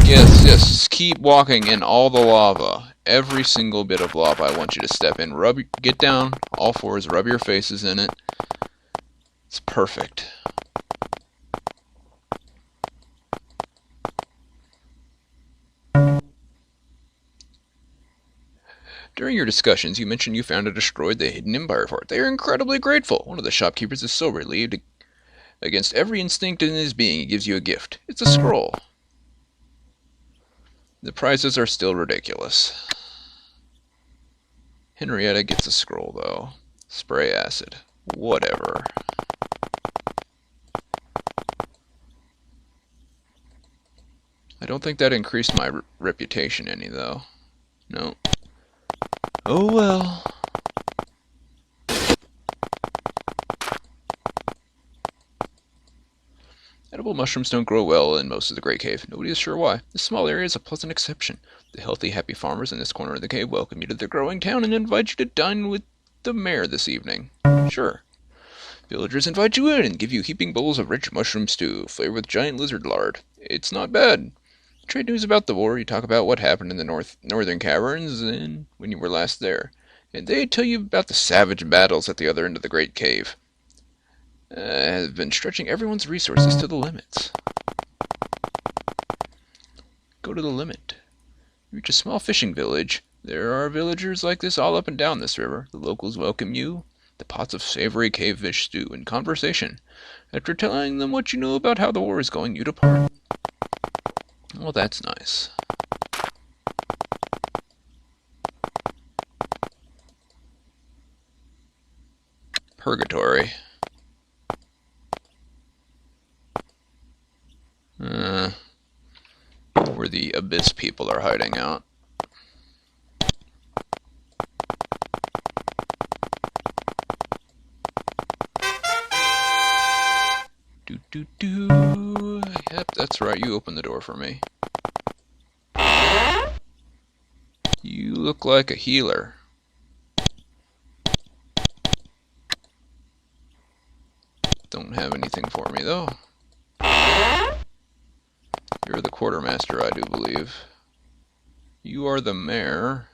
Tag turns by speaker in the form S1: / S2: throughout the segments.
S1: Yes, yes, just keep walking in all the lava. Every single bit of lava I want you to step in. Get down, all fours, rub your faces in it. It's perfect. During your discussions, you mentioned you found and destroyed the hidden Empire fort. They are incredibly grateful. One of the shopkeepers is so relieved. Against every instinct in his being, he gives you a gift. It's a scroll. The prices are still ridiculous. Henrietta gets a scroll, though. Spray acid. Whatever. I don't think that increased my reputation any, though. No. Oh well. Edible mushrooms don't grow well in most of the Great Cave. Nobody is sure why. This small area is a pleasant exception. The healthy, happy farmers in this corner of the cave welcome you to their growing town and invite you to dine with the mayor this evening. Sure. Villagers invite you in and give you heaping bowls of rich mushroom stew, flavored with giant lizard lard. It's not bad. Trade news about the war, you talk about what happened in the northern caverns and when you were last there. And they tell you about the savage battles at the other end of the Great Cave. Have been stretching everyone's resources to the limits. Go to the limit. You reach a small fishing village. There are villagers like this all up and down this river. The locals welcome you, the pots of savory cave fish stew, and conversation. After telling them what you know about how the war is going, you depart. Well, that's nice. Purgatory. Where the abyss people are hiding out. Do. Yep, that's right, you opened the door for me. You look like a healer. Don't have anything for me, though. You're the quartermaster, I do believe. You are the mayor.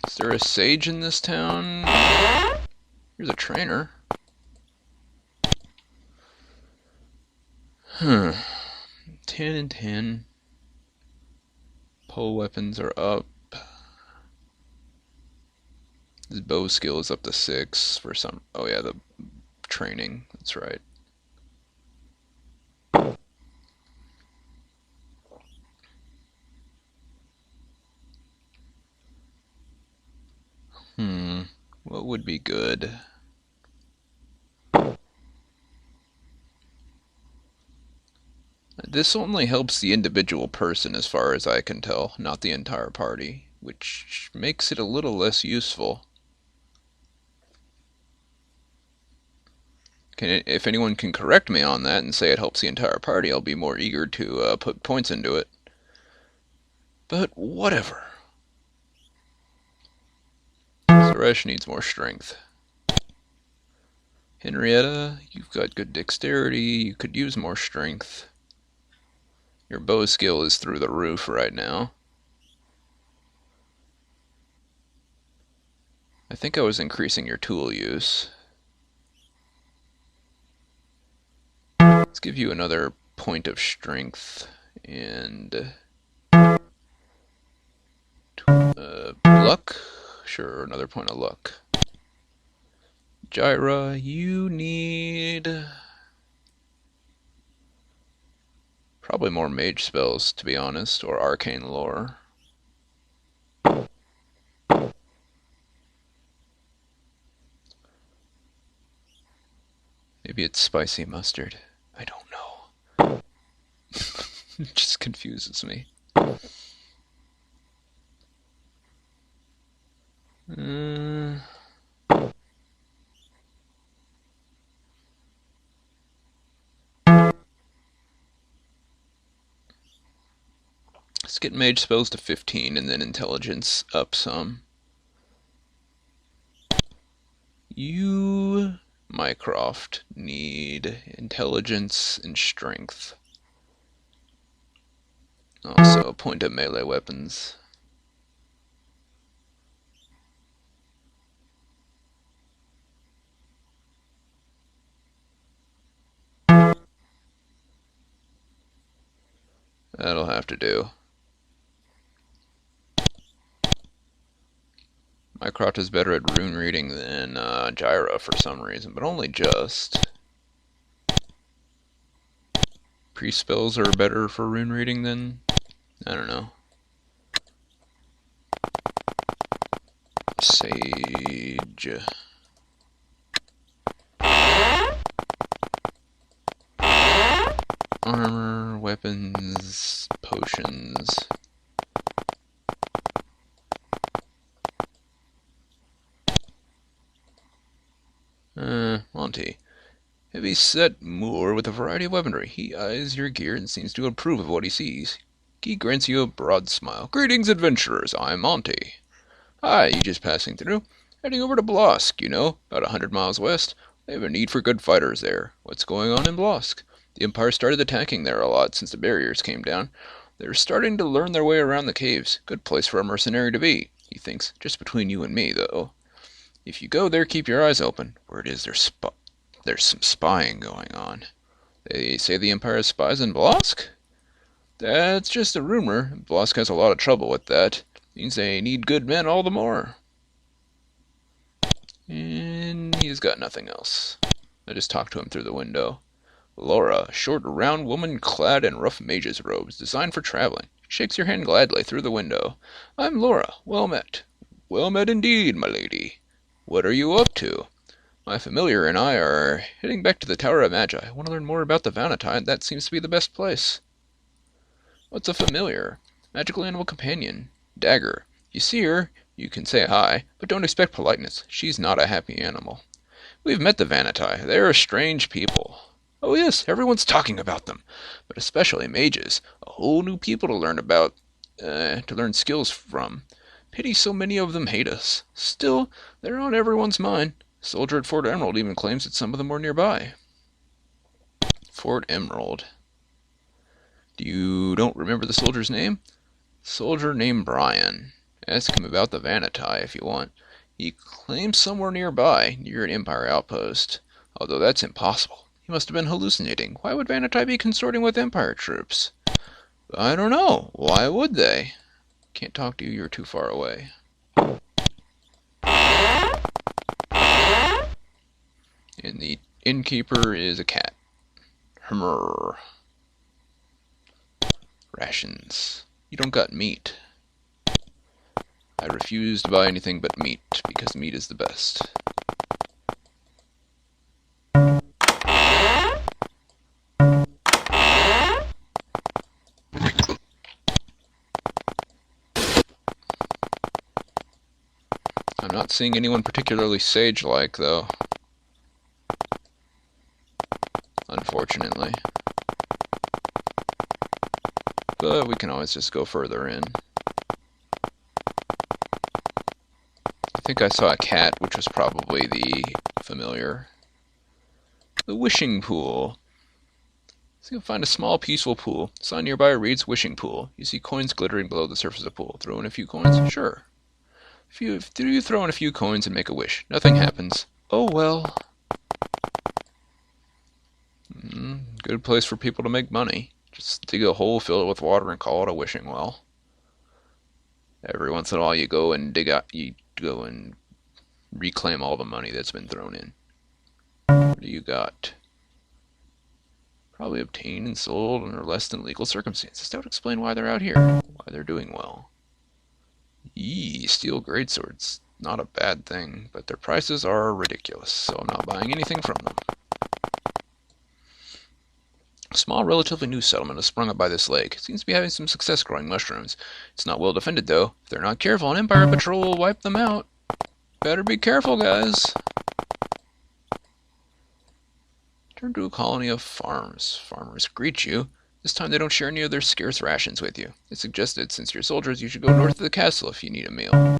S1: Is there a sage in this town? Here's a trainer. 10 and 10. Pole weapons are up. His bow skill is up to 6 for some. Oh yeah, the training. That's right. What would be good? This only helps the individual person as far as I can tell, not the entire party, which makes it a little less useful. If anyone can correct me on that and say it helps the entire party, I'll be more eager to put points into it. But whatever. Suresh needs more strength. Henrietta, you've got good dexterity, you could use more strength. Your bow skill is through the roof right now. I think I was increasing your tool use. Let's give you another point of strength and luck? Sure, another point of luck. Gyra, you need probably more mage spells, to be honest, or arcane lore. Maybe it's spicy mustard. I don't know. It just confuses me. Let's get mage spells to 15 and then intelligence up some. You, Mycroft, need intelligence and strength. Also, a point at melee weapons. That'll have to do. Mycroft is better at rune reading than Gyra for some reason, but only just. Priest spells are better for rune reading than... I don't know. Sage. Armor, weapons, potions. Monty. Heavy set Moor with a variety of weaponry. He eyes your gear and seems to approve of what he sees. He grants you a broad smile. Greetings, adventurers. I'm Monty. Hi, you just passing through? Heading over to Blosk, you know, about 100 miles west. They have a need for good fighters there. What's going on in Blosk? The Empire started attacking there a lot since the barriers came down. They're starting to learn their way around the caves. Good place for a mercenary to be, he thinks. Just between you and me, though. If you go there, keep your eyes open. Word is there's some spying going on. They say the Empire has spies in Blosk? That's just a rumor. Blosk has a lot of trouble with that. Means they need good men all the more. And he's got nothing else. I just talked to him through the window. Laura, a short, round woman clad in rough mage's robes, designed for traveling. She shakes your hand gladly through the window. I'm Laura. Well met. Well met indeed, my lady. What are you up to? My familiar and I are heading back to the Tower of Magi. I want to learn more about the Vanatine. That seems to be the best place. What's a familiar? Magical animal companion. Dagger. You see her, you can say hi, but don't expect politeness. She's not a happy animal. We've met the Vanatai. They're a strange people. Oh yes, everyone's talking about them, but especially mages. A whole new people to learn about, to learn skills from. Pity so many of them hate us. Still, they're on everyone's mind. Soldier at Fort Emerald even claims that some of them are nearby. Fort Emerald. You don't remember the soldier's name? Soldier named Brian. Ask him about the Vanatai if you want. He claims somewhere nearby, near an Empire outpost. Although that's impossible. He must have been hallucinating. Why would Vanatai be consorting with Empire troops? I don't know. Why would they? Can't talk to you, you're too far away. And the innkeeper is a cat. Hummer. Rations. You don't got meat. I refuse to buy anything but meat, because meat is the best. I'm not seeing anyone particularly sage-like, though. Unfortunately. But we can always just go further in. I think I saw a cat, which was probably the familiar. The wishing pool. So you'll find a small, peaceful pool. Sign nearby reads wishing pool. You see coins glittering below the surface of the pool. Throw in a few coins? Sure. If you throw in a few coins and make a wish, nothing happens. Oh well. Good place for people to make money. Just dig a hole, fill it with water, and call it a wishing well. Every once in a while you go and reclaim all the money that's been thrown in. What do you got? Probably obtained and sold under less than legal circumstances. That would explain why they're out here. Why they're doing well. Yee, steel greatswords. Not a bad thing, but their prices are ridiculous, so I'm not buying anything from them. A small, relatively new settlement has sprung up by this lake. It seems to be having some success growing mushrooms. It's not well defended, though. If they're not careful, an Empire patrol will wipe them out. Better be careful, guys. Turn to a colony of farms. Farmers greet you. This time they don't share any of their scarce rations with you. They suggested, since you're soldiers, you should go north of the castle if you need a meal.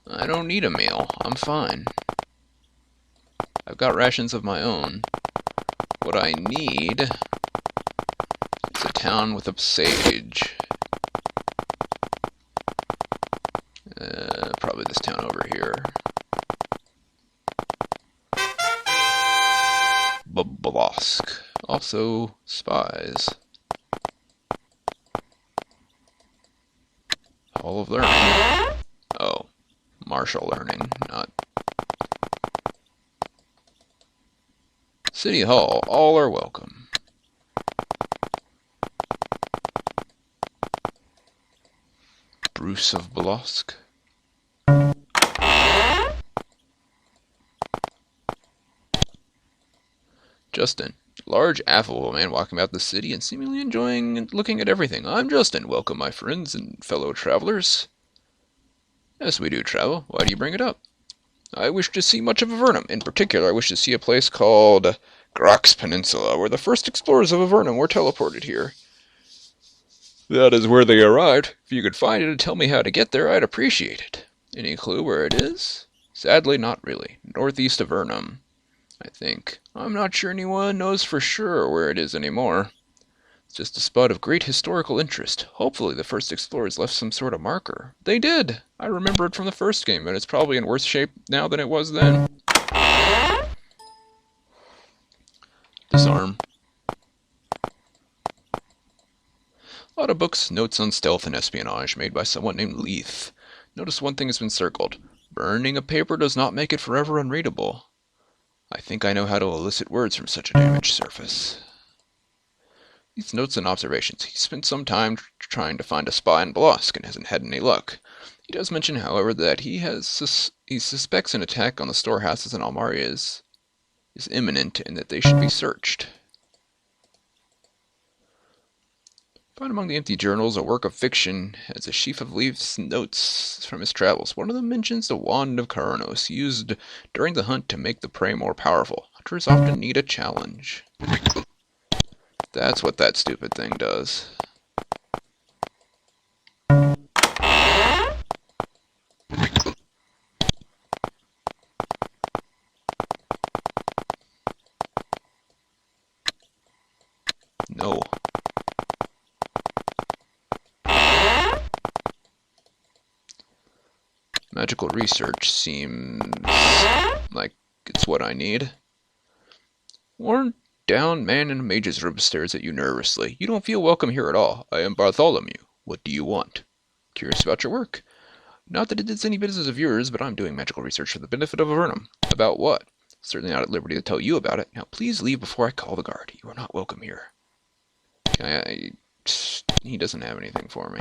S1: I don't need a meal. I'm fine. I've got rations of my own. What I need is a town with a sage. Probably this town over here. Bolosk. Also, spies. Hall of Learning. Oh, martial learning, not... City Hall. All are welcome. Bruce of Bolosk. Justin. Large, affable man walking about the city and seemingly enjoying and looking at everything. I'm Justin. Welcome, my friends and fellow travelers. Yes, we do travel. Why do you bring it up? I wish to see much of Avernum. In particular, I wish to see a place called Grox Peninsula, where the first explorers of Avernum were teleported here. That is where they arrived. If you could find it and tell me how to get there, I'd appreciate it. Any clue where it is? Sadly, not really. Northeast of Avernum, I think. I'm not sure anyone knows for sure where it is anymore. It's just a spot of great historical interest. Hopefully the first explorers left some sort of marker. They did! I remember it from the first game, but it's probably in worse shape now than it was then. Disarm. A lot of books, notes on stealth and espionage made by someone named Leith. Notice one thing has been circled. Burning a paper does not make it forever unreadable. I think I know how to elicit words from such a damaged surface. These notes and observations. He spent some time trying to find a spy in Bolosk and hasn't had any luck. He does mention, however, that he suspects an attack on the storehouses in Almaria is imminent and that they should be searched. Found among the empty journals a work of fiction as a sheaf of Leith's notes from his travels. One of them mentions the wand of Karanos, used during the hunt to make the prey more powerful. Hunters often need a challenge. That's what that stupid thing does. No. Magical research seems like it's what I need. Worn down man in a mage's robe stares at you nervously. You don't feel welcome here at all. I am Bartholomew. What do you want? Curious about your work. Not that it is any business of yours, but I'm doing magical research for the benefit of Avernum. About what? Certainly not at liberty to tell you about it. Now please leave before I call the guard. You are not welcome here. He doesn't have anything for me.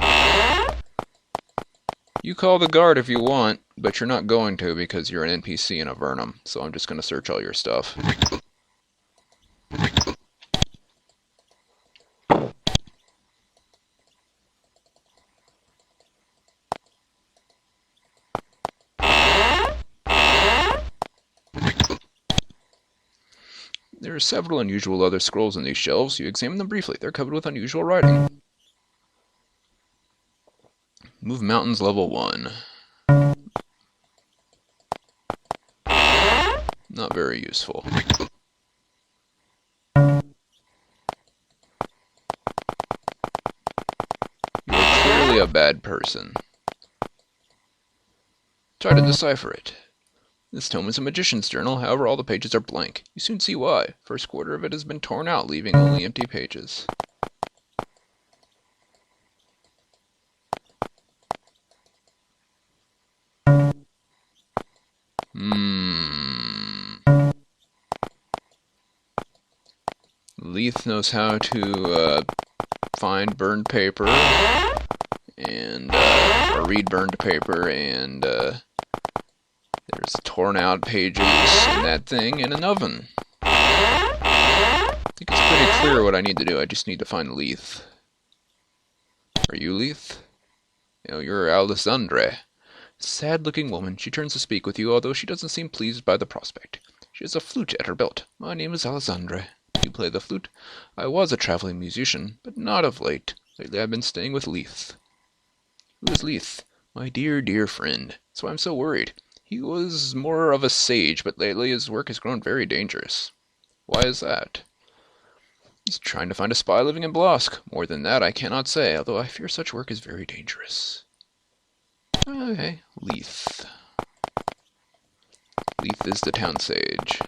S1: You call the guard if you want, but you're not going to because you're an NPC in Avernum, so I'm just going to search all your stuff. There are several unusual other scrolls in these shelves. You examine them briefly. They're covered with unusual writing. Move mountains level 1. Not very useful. You're clearly a bad person. Try to decipher it. This tome is a magician's journal, however all the pages are blank. You soon see why. First quarter of it has been torn out, leaving only empty pages. Leith knows how to find burned paper and or read burned paper, and there's torn out pages in that thing in an oven. I think it's pretty clear what I need to do. I just need to find Leith. Are you Leith? No, you're Alessandre. Sad-looking woman. She turns to speak with you, although she doesn't seem pleased by the prospect. She has a flute at her belt. My name is Alessandre. You play the flute? I was a traveling musician, but not of late. Lately I've been staying with Leith. Who is Leith? My dear, dear friend. That's why I'm so worried. He was more of a sage, but lately his work has grown very dangerous. Why is that? He's trying to find a spy living in Blosk. More than that I cannot say, although I fear such work is very dangerous. Okay, Leith. Leith is the town sage.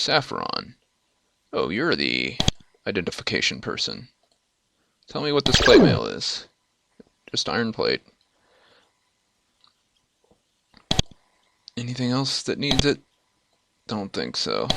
S1: Saffron. Oh, you're the identification person. Tell me what this plate mail is. Just iron plate. Anything else that needs it? Don't think so.